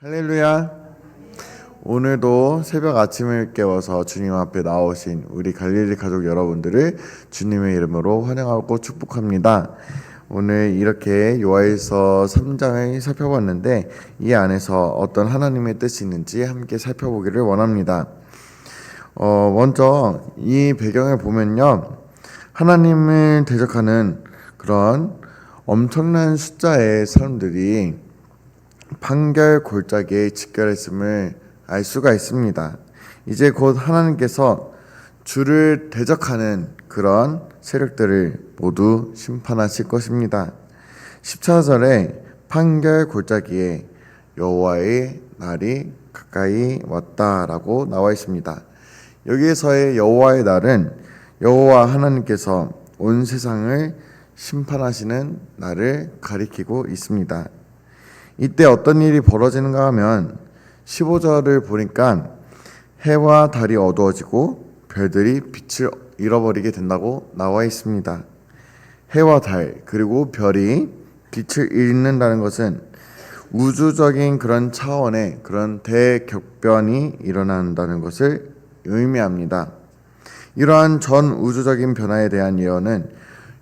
할렐루야. 오늘도 새벽 아침을 깨워서 주님 앞에 나오신 우리 갈릴리 가족 여러분들을 주님의 이름으로 환영하고 축복합니다. 오늘 이렇게 요한일서 3장을 살펴봤는데 이 안에서 어떤 하나님의 뜻이 있는지 함께 살펴보기를 원합니다. 먼저 이 배경을 보면요, 하나님을 대적하는 그런 엄청난 숫자의 사람들이 판결 골짜기에 직결했음을 알 수가 있습니다. 이제 곧 하나님께서 주를 대적하는 그런 세력들을 모두 심판하실 것입니다. 14절에 판결 골짜기에 여호와의 날이 가까이 왔다라고 나와 있습니다. 여기에서의 여호와의 날은 여호와 하나님께서 온 세상을 심판하시는 날을 가리키고 있습니다. 이때 어떤 일이 벌어지는가 하면 15절을 보니까 해와 달이 어두워지고 별들이 빛을 잃어버리게 된다고 나와 있습니다. 해와 달 그리고 별이 빛을 잃는다는 것은 우주적인 그런 차원의 그런 대격변이 일어난다는 것을 의미합니다. 이러한 전 우주적인 변화에 대한 예언은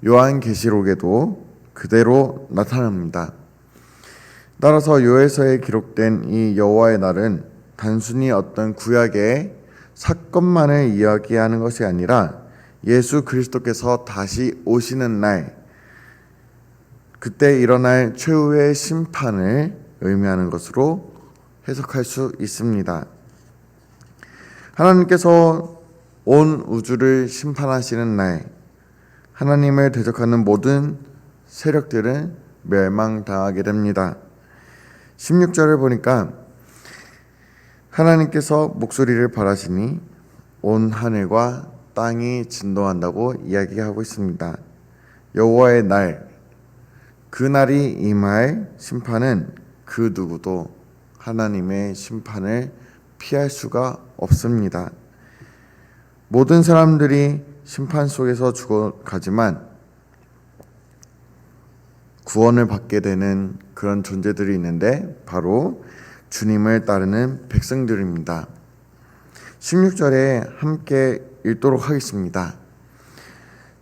요한계시록에도 그대로 나타납니다. 따라서 요엘서에 기록된 이 여호와의 날은 단순히 어떤 구약의 사건만을 이야기하는 것이 아니라 예수 그리스도께서 다시 오시는 날, 그때 일어날 최후의 심판을 의미하는 것으로 해석할 수 있습니다. 하나님께서 온 우주를 심판하시는 날, 하나님을 대적하는 모든 세력들은 멸망당하게 됩니다. 16절을 보니까 하나님께서 목소리를 발하시니 온 하늘과 땅이 진동한다고 이야기하고 있습니다. 여호와의 날, 그 날이 임할 심판은 그 누구도 하나님의 심판을 피할 수가 없습니다. 모든 사람들이 심판 속에서 죽어가지만 구원을 받게 되는 그런 존재들이 있는데 바로 주님을 따르는 백성들입니다. 16절에 함께 읽도록 하겠습니다.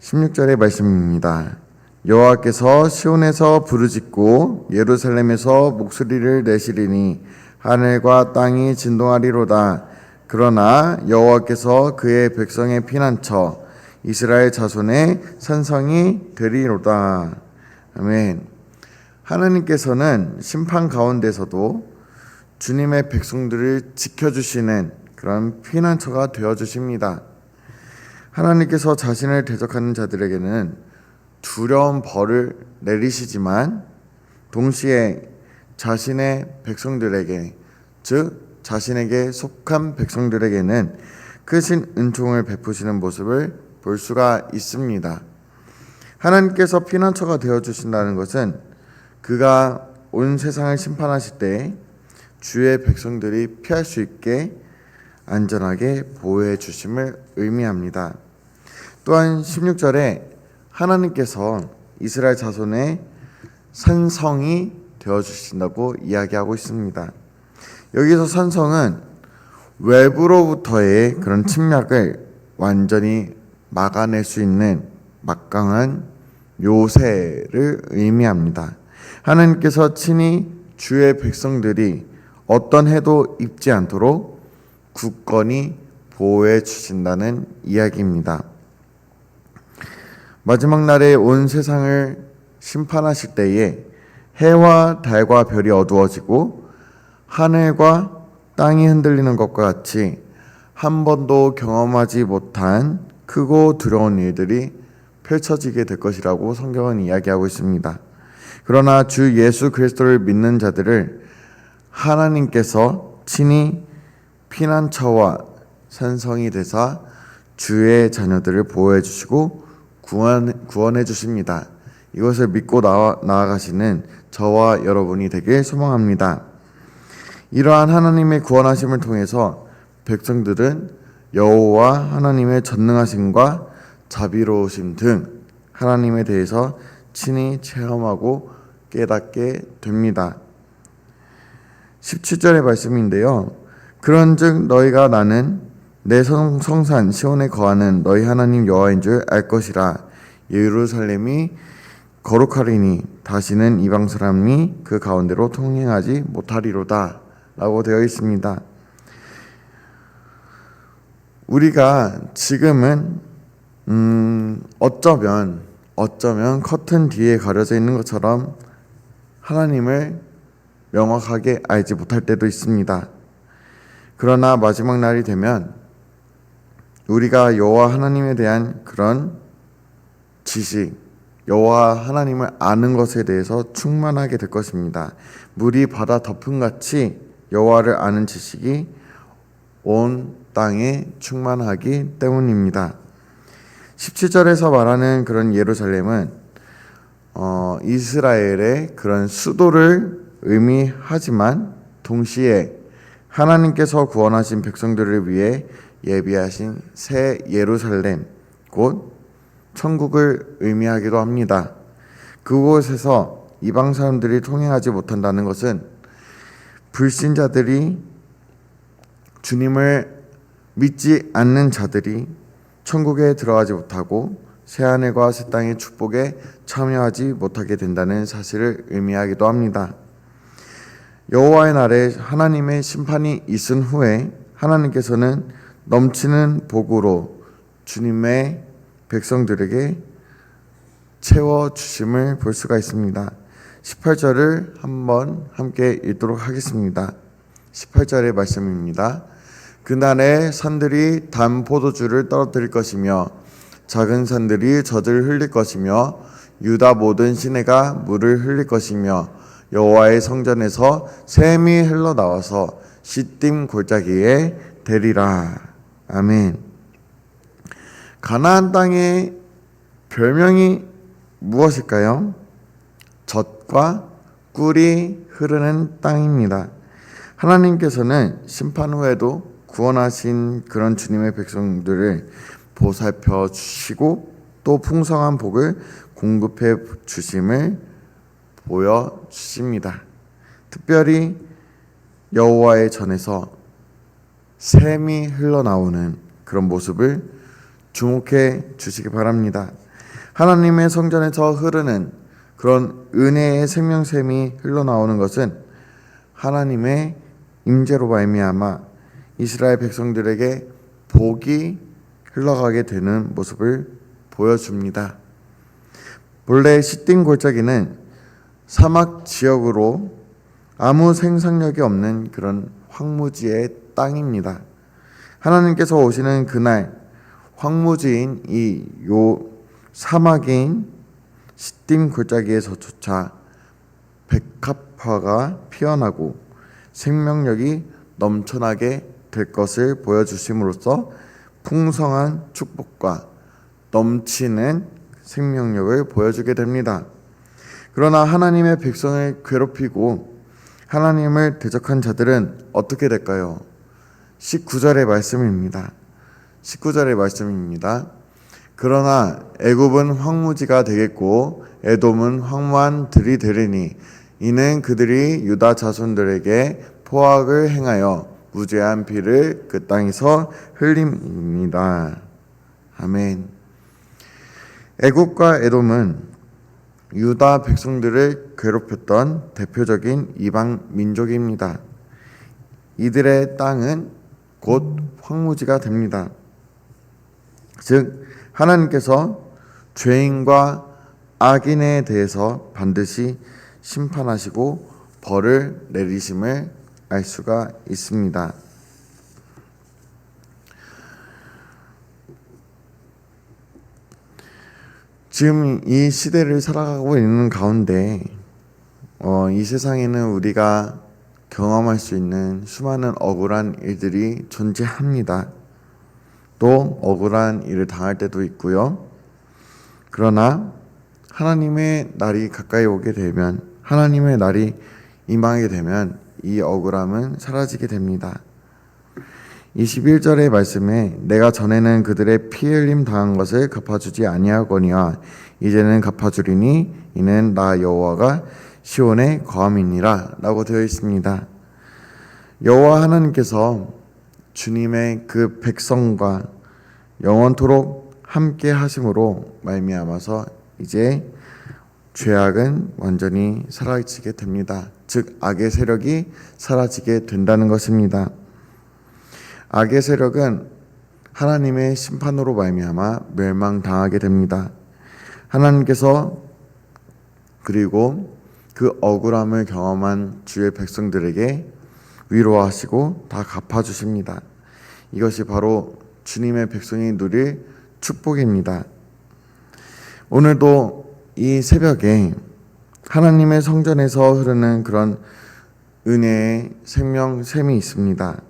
16절의 말씀입니다. 여호와께서 시온에서 부르짖고 예루살렘에서 목소리를 내시리니 하늘과 땅이 진동하리로다. 그러나 여호와께서 그의 백성의 피난처 이스라엘 자손의 산성이 되리로다. 아멘. 하나님께서는 심판 가운데서도 주님의 백성들을 지켜주시는 그런 피난처가 되어주십니다. 하나님께서 자신을 대적하는 자들에게는 두려운 벌을 내리시지만 동시에 자신의 백성들에게, 즉 자신에게 속한 백성들에게는 크신 은총을 베푸시는 모습을 볼 수가 있습니다. 하나님께서 피난처가 되어주신다는 것은 그가 온 세상을 심판하실 때 주의 백성들이 피할 수 있게 안전하게 보호해 주심을 의미합니다. 또한 16절에 하나님께서 이스라엘 자손의 산성이 되어주신다고 이야기하고 있습니다. 여기서 산성은 외부로부터의 그런 침략을 완전히 막아낼 수 있는 막강한 요새를 의미합니다. 하나님께서 친히 주의 백성들이 어떤 해도 입지 않도록 굳건히 보호해 주신다는 이야기입니다. 마지막 날에 온 세상을 심판하실 때에 해와 달과 별이 어두워지고 하늘과 땅이 흔들리는 것과 같이 한 번도 경험하지 못한 크고 두려운 일들이 펼쳐지게 될 것이라고 성경은 이야기하고 있습니다. 그러나 주 예수 그리스도를 믿는 자들을 하나님께서 친히 피난처와 산성이 되사 주의 자녀들을 보호해 주시고 구원해 주십니다. 이것을 믿고 나아가시는 저와 여러분이 되길 소망합니다. 이러한 하나님의 구원하심을 통해서 백성들은 여호와 하나님의 전능하심과 자비로우심 등 하나님에 대해서 친히 체험하고 깨닫게 됩니다. 17절의 말씀인데요. 그런즉 너희가 나는 내 성산 시온에 거하는 너희 하나님 여호와인 줄 알 것이라. 예루살렘이 거룩하리니 다시는 이방 사람이 그 가운데로 통행하지 못하리로다 라고 되어 있습니다. 우리가 지금은 어쩌면 커튼 뒤에 가려져 있는 것처럼 하나님을 명확하게 알지 못할 때도 있습니다. 그러나 마지막 날이 되면 우리가 여호와 하나님에 대한 그런 지식, 여호와 하나님을 아는 것에 대해서 충만하게 될 것입니다. 물이 바다 덮음같이 여호와를 아는 지식이 온 땅에 충만하기 때문입니다. 17절에서 말하는 그런 예루살렘은 이스라엘의 그런 수도를 의미하지만 동시에 하나님께서 구원하신 백성들을 위해 예비하신 새 예루살렘, 곧 천국을 의미하기도 합니다. 그곳에서 이방 사람들이 통행하지 못한다는 것은 불신자들이, 주님을 믿지 않는 자들이 천국에 들어가지 못하고 새하늘과 새 땅의 축복에 참여하지 못하게 된다는 사실을 의미하기도 합니다. 여호와의 날에 하나님의 심판이 있은 후에 하나님께서는 넘치는 복으로 주님의 백성들에게 채워주심을 볼 수가 있습니다. 18절을 한번 함께 읽도록 하겠습니다. 18절의 말씀입니다. 그날에 산들이 단 포도주를 떨어뜨릴 것이며 작은 산들이 젖을 흘릴 것이며 유다 모든 시내가 물을 흘릴 것이며 여호와의 성전에서 샘이 흘러나와서 시딤 골짜기에 되리라. 아멘. 가나안 땅의 별명이 무엇일까요? 젖과 꿀이 흐르는 땅입니다. 하나님께서는 심판 후에도 구원하신 그런 주님의 백성들을 보살펴 주시고 또 풍성한 복을 공급해 주심을 보여주십니다. 특별히 여호와의 전에서 샘이 흘러나오는 그런 모습을 주목해 주시기 바랍니다. 하나님의 성전에서 흐르는 그런 은혜의 생명샘이 흘러나오는 것은 하나님의 임재로 말미암아 이스라엘 백성들에게 복이 흘러가게 되는 모습을 보여줍니다. 본래 시딤 골짜기는 사막 지역으로 아무 생산력이 없는 그런 황무지의 땅입니다. 하나님께서 오시는 그날 황무지인 이 사막인 시딤 골짜기에서조차 백합화가 피어나고 생명력이 넘쳐나게 될 것을 보여주심으로써 풍성한 축복과 넘치는 생명력을 보여주게 됩니다. 그러나 하나님의 백성을 괴롭히고 하나님을 대적한 자들은 어떻게 될까요? 19절의 말씀입니다. 19절의 말씀입니다. 그러나 애굽은 황무지가 되겠고 에돔은 황무한 들이 되리니 이는 그들이 유다 자손들에게 포악을 행하여 무죄한 피를 그 땅에서 흘림입니다. 아멘. 애굽과 에돔은 유다 백성들을 괴롭혔던 대표적인 이방 민족입니다. 이들의 땅은 곧 황무지가 됩니다. 즉 하나님께서 죄인과 악인에 대해서 반드시 심판하시고 벌을 내리심을 알 수가 있습니다. 지금 이 시대를 살아가고 있는 가운데 이 세상에는 우리가 경험할 수 있는 수많은 억울한 일들이 존재합니다. 또 억울한 일을 당할 때도 있고요. 그러나 하나님의 날이 가까이 오게 되면, 하나님의 날이 임하게 되면 이 억울함은 사라지게 됩니다. 21절의 말씀에 내가 전에는 그들의 피 흘림 당한 것을 갚아주지 아니하거니와 이제는 갚아주리니 이는 나 여호와가 시온에 거함이니라 라고 되어 있습니다. 여호와 하나님께서 주님의 그 백성과 영원토록 함께 하심으로 말미암아서 이제 죄악은 완전히 사라지게 됩니다. 즉 악의 세력이 사라지게 된다는 것입니다. 악의 세력은 하나님의 심판으로 말미암아 멸망당하게 됩니다. 하나님께서 그리고 그 억울함을 경험한 주의 백성들에게 위로하시고 다 갚아주십니다. 이것이 바로 주님의 백성이 누릴 축복입니다. 오늘도 이 새벽에 하나님의 성전에서 흐르는 그런 은혜의 생명샘이 있습니다.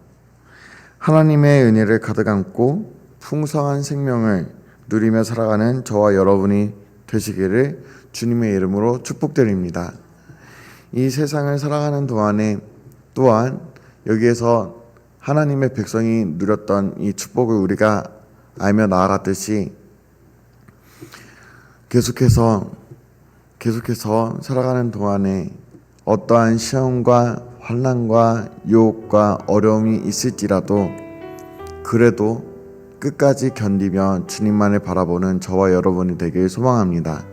하나님의 은혜를 가득 안고 풍성한 생명을 누리며 살아가는 저와 여러분이 되시기를 주님의 이름으로 축복드립니다. 이 세상을 살아가는 동안에 또한 여기에서 하나님의 백성이 누렸던 이 축복을 우리가 알며 나아갔듯이 계속해서 살아가는 동안에 어떠한 시험과 환난과 유혹과 어려움이 있을지라도 그래도 끝까지 견디며 주님만을 바라보는 저와 여러분이 되길 소망합니다.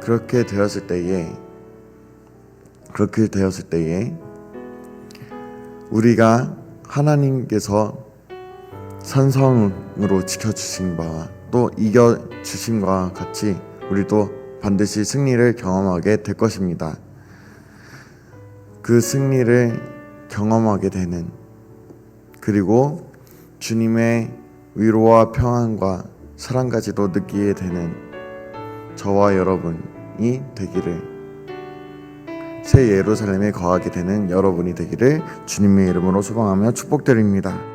그렇게 되었을 때에 우리가 하나님께서 산성으로 지켜주신 바와 또 이겨주심과 같이 우리도 반드시 승리를 경험하게 될 것입니다. 그 승리를 경험하게 되는, 그리고 주님의 위로와 평안과 사랑까지도 느끼게 되는 저와 여러분이 되기를, 새 예루살렘에 거하게 되는 여러분이 되기를 주님의 이름으로 소망하며 축복드립니다.